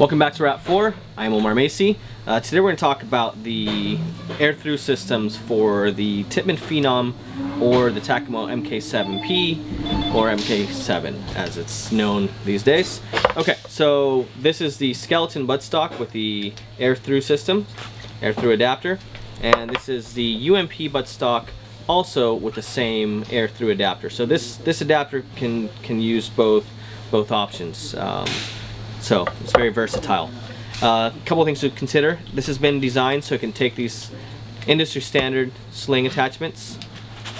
Welcome back to RAP4. I'm Omar Macy. Today we're going to talk about the Air-Thru systems for the Tippmann Phenom or the Tacamo MK7P or MK7 as it's known these days. Okay, so this is the skeleton buttstock with the Air-Thru system, Air-Thru adapter, and this is the UMP buttstock also with the same Air-Thru adapter. So this adapter can use both options. So it's very versatile. A couple things to consider. This has been designed so it can take these industry standard sling attachments,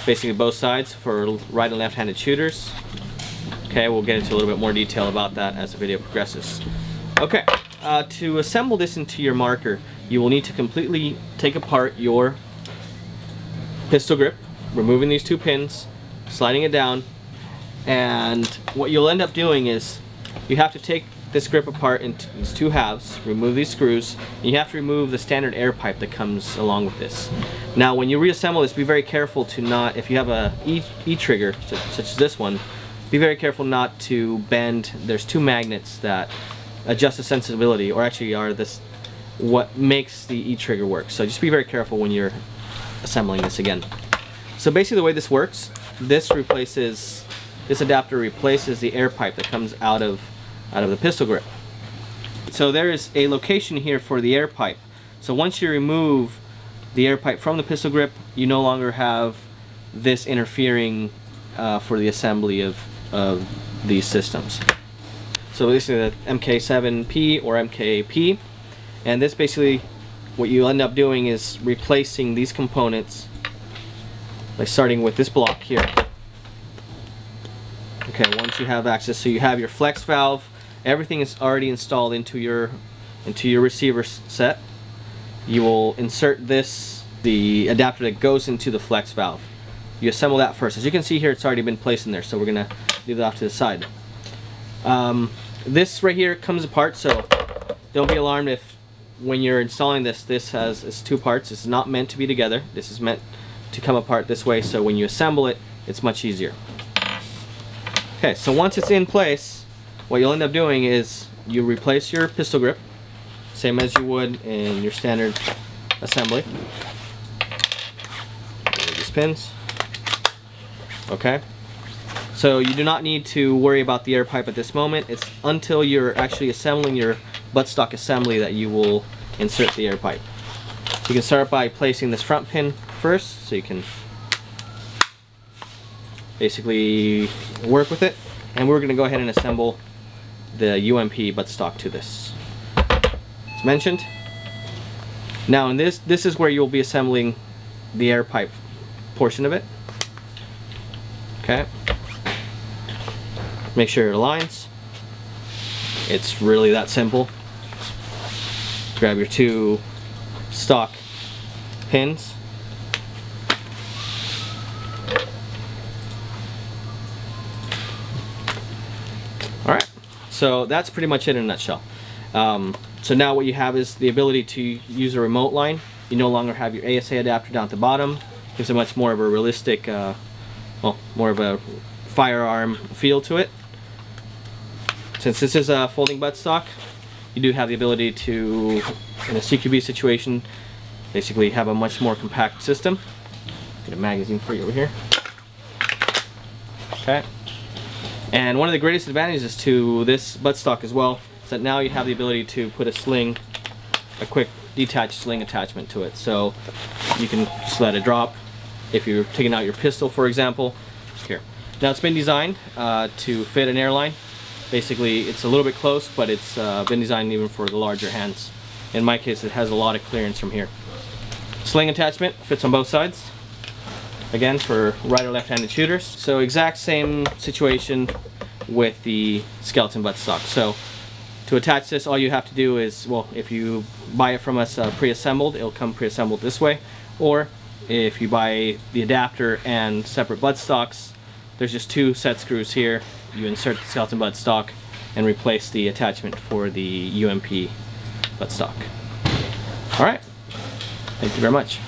basically both sides for right and left-handed shooters. Okay, we'll get into a little bit more detail about that as the video progresses. Okay, to assemble this into your marker, you will need to completely take apart your pistol grip, removing these two pins, sliding it down, and what you'll end up doing is you have to take this grip apart into these two halves, remove these screws, and you have to remove the standard air pipe that comes along with this. Now when you reassemble this, be very careful to not, if you have a E-trigger such as this one, be very careful not to bend. There's two magnets that adjust the sensibility, or actually are what makes the E-trigger work. So just be very careful when you're assembling this again. So basically the way this works, this adapter replaces the air pipe that comes out of the pistol grip. So there is a location here for the air pipe. So once you remove the air pipe from the pistol grip, you no longer have this interfering for the assembly of these systems. So this is the MK7P or MKP, and this basically, what you end up doing is replacing these components by starting with this block here. Okay, once you have access, so you have your flex valve, everything is already installed into your receiver set. You will insert the adapter that goes into the flex valve. You assemble that first. As you can see here, it's already been placed in there, so we're gonna leave that off to the side. This right here comes apart, so don't be alarmed if when you're installing this has two parts. It's not meant to be together. This is meant to come apart this way, so when you assemble it, it's much easier. Okay, so once it's in place, what you'll end up doing is you replace your pistol grip, same as you would in your standard assembly. These pins. Okay. So you do not need to worry about the air pipe at this moment. It's until you're actually assembling your buttstock assembly that you will insert the air pipe. So you can start by placing this front pin first, so you can basically work with it, and we're going to go ahead and assemble the UMP buttstock to this, as mentioned. Now in this is where you'll be assembling the air pipe portion of it. Okay, make sure it aligns. It's really that simple. Grab your two stock pins, alright, so that's pretty much it in a nutshell. So now what you have is the ability to use a remote line. You no longer have your ASA adapter down at the bottom. Gives a much more of a realistic, well, more of a firearm feel to it. Since this is a folding buttstock, you do have the ability to, in a CQB situation, basically have a much more compact system. Get a magazine for you over here. Okay. And one of the greatest advantages to this buttstock as well is that now you have the ability to put a quick detached sling attachment to it. So you can just let it drop if you're taking out your pistol, for example. Here. Now it's been designed to fit an airline. Basically it's a little bit close, but it's been designed even for the larger hands. In my case, it has a lot of clearance from here. Sling attachment fits on both sides. Again, for right or left-handed shooters. So exact same situation with the skeleton buttstock. So to attach this, all you have to do is, well, if you buy it from us pre-assembled, it'll come pre-assembled this way. Or if you buy the adapter and separate buttstocks, there's just two set screws here. You insert the skeleton buttstock and replace the attachment for the UMP buttstock. Alright, thank you very much.